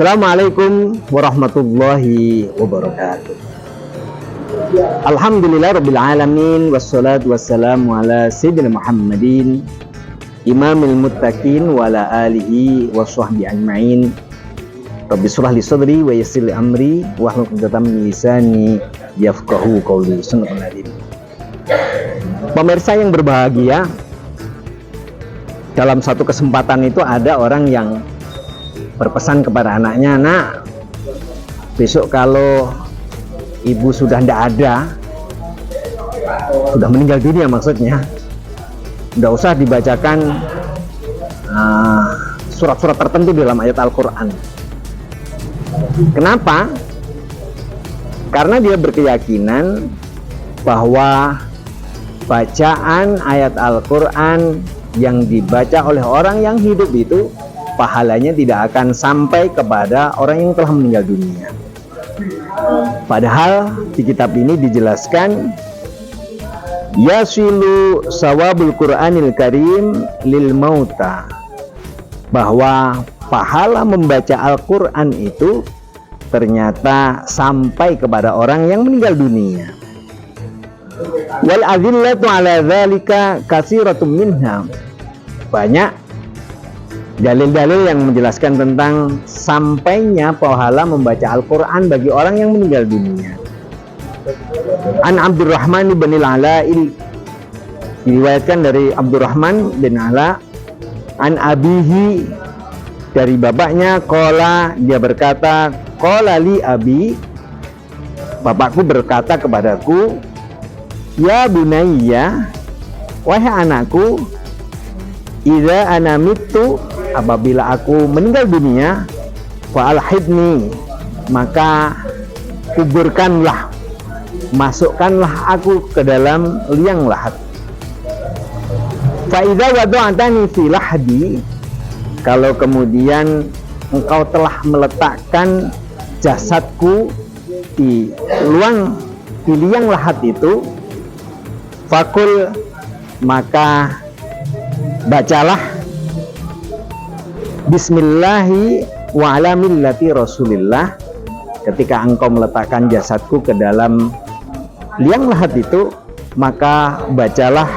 Assalamualaikum warahmatullahi wabarakatuh. Alhamdulillah rabbil alamin, wassalatu wassalamu ala sayyidina Muhammadin imamil muttaqin wa ala alihi wa sahbihi ajma'in. Rabbi shrah li sadri wa yassir li amri wahlul 'uqdatam min lisani yafqahu qawli. Pemirsa yang berbahagia, dalam satu kesempatan itu ada orang yang berpesan kepada anaknya, "Nak, besok kalau ibu sudah tidak ada, sudah meninggal dunia maksudnya, tidak usah dibacakan surat-surat tertentu dalam ayat Al-Quran." Kenapa? Karena dia berkeyakinan bahwa bacaan ayat Al-Quran yang dibaca oleh orang yang hidup itu pahalanya tidak akan sampai kepada orang yang telah meninggal dunia. Padahal di kitab ini dijelaskan, yasilu sawabul Qur'anil Karim lil mauta, bahwa pahala membaca Al-Quran itu ternyata sampai kepada orang yang meninggal dunia. Wal adillatu ala dzalika katsiratun minha, banyak dalil-dalil yang menjelaskan tentang sampainya pahala membaca Al-Quran bagi orang yang meninggal dunia. An Abdurrahman bin Al-Ala, diriwayatkan dari Abdurrahman bin Ala, an abihi, dari bapaknya, qala, dia berkata, qala li abi, bapakku berkata kepadaku, ya bunayya, wahai anakku, idza ana mittu, apabila aku meninggal dunia, fa alhidni, maka kuburkanlah, masukkanlah aku ke dalam liang lahat. Fa idza wada'tani fi lahdi, kalau kemudian engkau telah meletakkan jasadku di liang lahat itu, fakul, maka bacalah bismillahi wa ala millati rasulillah. Ketika engkau meletakkan jasadku ke dalam liang lahat itu, maka bacalah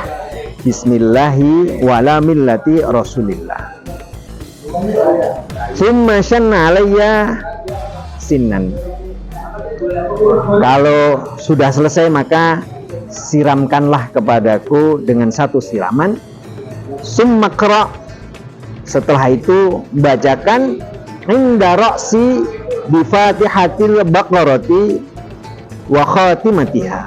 bismillahi wa ala millati rasulillah. Summa syanna alayya sinan, kalau sudah selesai maka siramkanlah kepadaku dengan satu siraman. Summa qra, setelah itu bacakan inda ra'si bi Fatihatil Baqarati wa khatimatiha,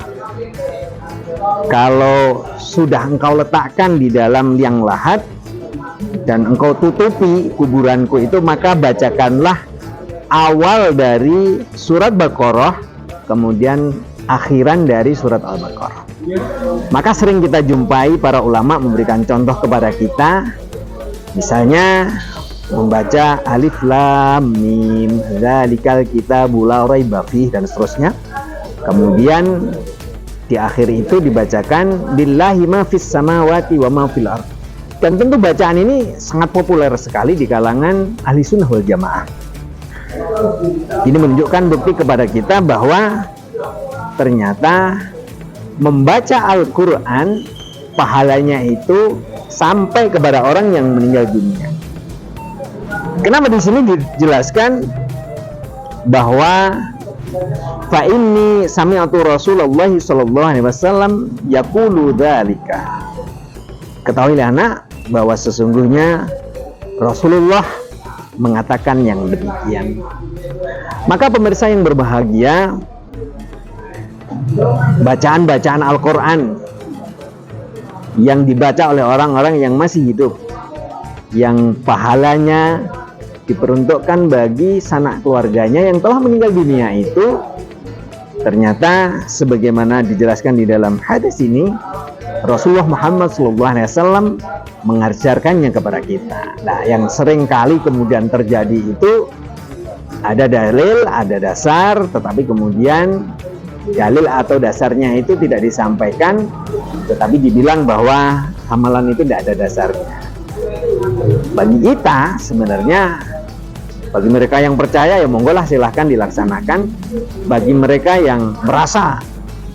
kalau sudah engkau letakkan di dalam liang lahat dan engkau tutupi kuburanku itu, maka bacakanlah awal dari surat Baqarah, kemudian akhiran dari surat Al-Baqarah. Maka sering kita jumpai para ulama memberikan contoh kepada kita, misalnya membaca alif lam mim dzalikal kitabul la raiba fihi, dan seterusnya. Kemudian di akhir itu dibacakan billahi ma fis samawati wa ma fil ardh. Dan tentu bacaan ini sangat populer sekali di kalangan ahli sunnah wal jamaah. Ini menunjukkan bukti kepada kita bahwa ternyata membaca Al-Quran pahalanya itu sampai kepada orang yang meninggal dunia. Kenapa di sini dijelaskan bahwa fa inni sami'tu Rasulullah sallallahu alaihi wasallam yaqulu dzalika. Ketahuilah anak, bahwa sesungguhnya Rasulullah mengatakan yang demikian. Maka pemirsa yang berbahagia, bacaan-bacaan Al-Quran yang dibaca oleh orang-orang yang masih hidup, yang pahalanya diperuntukkan bagi sanak keluarganya yang telah meninggal dunia itu, ternyata sebagaimana dijelaskan di dalam hadis ini, Rasulullah Muhammad SAW mengajarkannya kepada kita. Nah, yang sering kali kemudian terjadi itu ada dalil, ada dasar, tetapi kemudian dalil atau dasarnya itu tidak disampaikan, tetapi dibilang bahwa amalan itu tidak ada dasarnya. Bagi kita sebenarnya Bagi mereka yang percaya, ya monggolah silahkan dilaksanakan. Bagi mereka yang merasa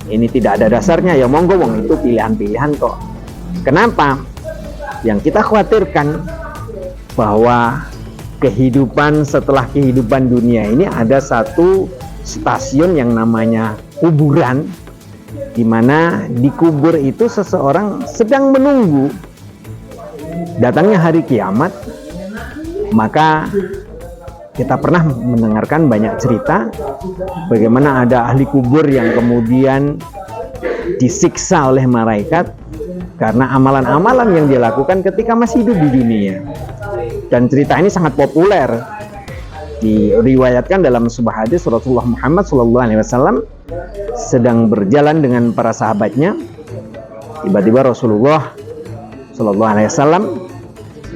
ini tidak ada dasarnya, ya monggo, wong itu pilihan-pilihan kok. Kenapa? Yang kita khawatirkan bahwa kehidupan setelah kehidupan dunia ini ada satu stasiun yang namanya kuburan, di mana di kubur itu seseorang sedang menunggu datangnya hari kiamat. Maka kita pernah mendengarkan banyak cerita bagaimana ada ahli kubur yang kemudian disiksa oleh malaikat karena amalan-amalan yang dia lakukan ketika masih hidup di dunia. Dan cerita ini sangat populer, diriwayatkan dalam sebuah hadis Rasulullah Muhammad SAW sedang berjalan dengan para sahabatnya. Tiba-tiba Rasulullah SAW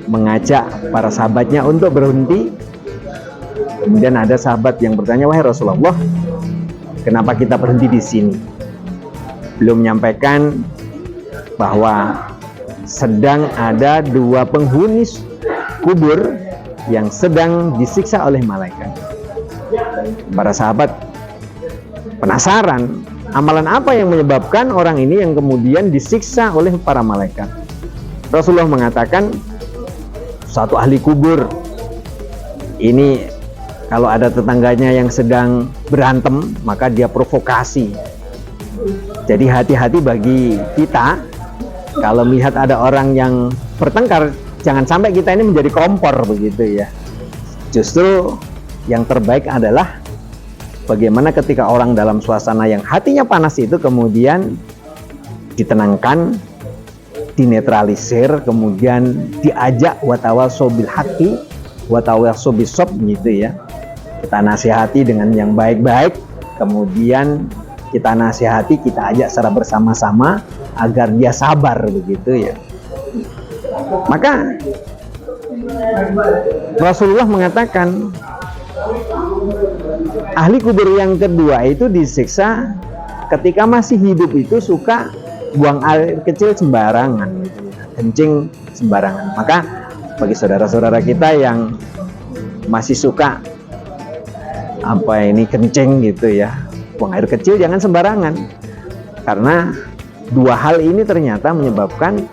mengajak para sahabatnya untuk berhenti. Kemudian ada sahabat yang bertanya, wahai Rasulullah, kenapa kita berhenti di sini? Belum menyampaikan bahwa sedang ada dua penghuni kubur yang sedang disiksa oleh malaikat. Para sahabat penasaran, amalan apa yang menyebabkan orang ini yang kemudian disiksa oleh para malaikat? Rasulullah mengatakan, satu ahli kubur ini kalau ada tetangganya yang sedang berantem, maka dia provokasi. Jadi hati-hati bagi kita kalau melihat ada orang yang bertengkar, jangan sampai kita ini menjadi kompor begitu ya. Justru yang terbaik adalah bagaimana ketika orang dalam suasana yang hatinya panas itu kemudian ditenangkan, dinetralisir, kemudian diajak watawasau bil haqqi watawasau bis sabr gitu ya. Kita nasihati dengan yang baik-baik, kemudian kita nasihati, kita ajak secara bersama-sama agar dia sabar begitu ya. Maka Rasulullah mengatakan ahli kubur yang kedua itu disiksa ketika masih hidup itu suka buang air kecil sembarangan gitu ya, kencing sembarangan. Maka bagi saudara-saudara kita yang masih suka kencing gitu ya, buang air kecil jangan sembarangan, karena dua hal ini ternyata menyebabkan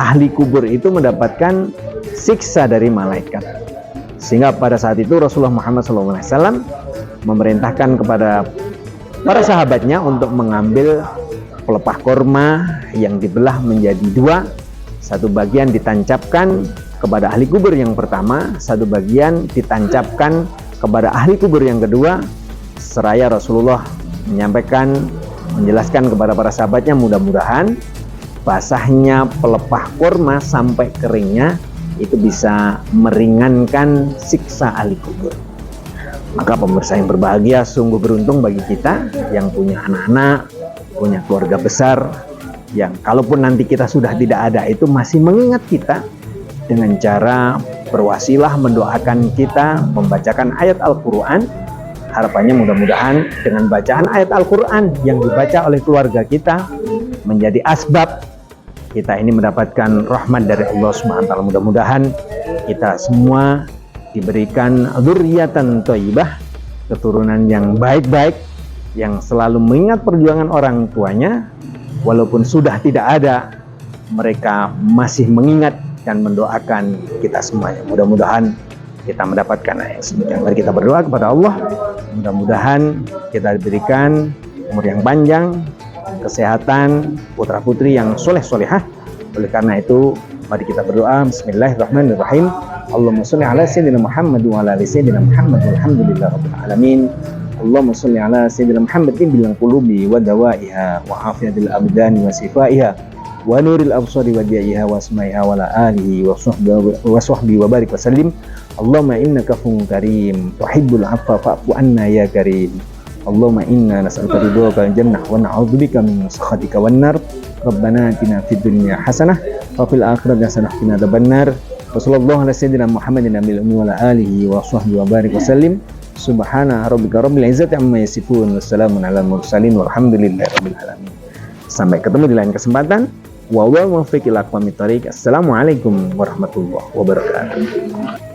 ahli kubur itu mendapatkan siksa dari malaikat. Sehingga pada saat itu Rasulullah Muhammad SAW memerintahkan kepada para sahabatnya untuk mengambil pelepah korma yang dibelah menjadi dua. Satu bagian ditancapkan kepada ahli kubur yang pertama, satu bagian ditancapkan kepada ahli kubur yang kedua. Seraya Rasulullah menjelaskan kepada para sahabatnya, mudah-mudahan basahnya pelepah korma sampai keringnya itu bisa meringankan siksa ahli kubur. Maka pemirsa yang berbahagia, sungguh beruntung bagi kita yang punya anak-anak, punya keluarga besar, yang kalaupun nanti kita sudah tidak ada itu masih mengingat kita dengan cara berwasilah mendoakan kita, membacakan ayat Al-Quran. Harapannya mudah-mudahan dengan bacaan ayat Al-Quran yang dibaca oleh keluarga kita menjadi asbab kita ini mendapatkan rahmat dari Allah SWT. Mudah-mudahan kita semua diberikan dzurriyyatan thayyibah, keturunan yang baik-baik, yang selalu mengingat perjuangan orang tuanya, walaupun sudah tidak ada, mereka masih mengingat dan mendoakan kita semuanya. Mudah-mudahan kita mendapatkan yang semuanya. Mari kita berdoa kepada Allah, mudah-mudahan kita diberikan umur yang panjang, kesehatan, putra-putri yang soleh-solehah. Oleh karena itu, mari kita berdoa. Bismillahirrahmanirrahim. Allahumma sholli ala sayyidina Muhammad wa ala ali sayyidina Muhammad walhamdulillahirabbil alamin. Allahumma sholli ala sayyidina Muhammad bil qulubi wa dawaiha wa afiyatil abdani wa sifaiha wa nuril absari wa diaiha wa asmaiha wa ala alihi wa sahbihi wa barik wa sallim. Allahumma innaka afuwwun karim tuhibbul afwa fa'fu anna ya karim. Allahumma inna nas'aluka ridhaka wal jannah wa na'udzubika min sakhatika wan nar. Rabbana atina fid dunya hasanah wa fil akhirati hasanah wa qina adzabannar. Wa sallallahu ala sayyidina Muhammadin nabiyil ummi wa ala alihi wa sahbihi wa barik wa sallim. Subhana rabbika rabbil izzati amma yasifun wa salamun alal mursalin walhamdulillahi rabbil alamin. Sampai ketemu di lain kesempatan. Wa wal muwaffiq ila aqwamit thoriq. Assalamualaikum warahmatullahi wabarakatuh.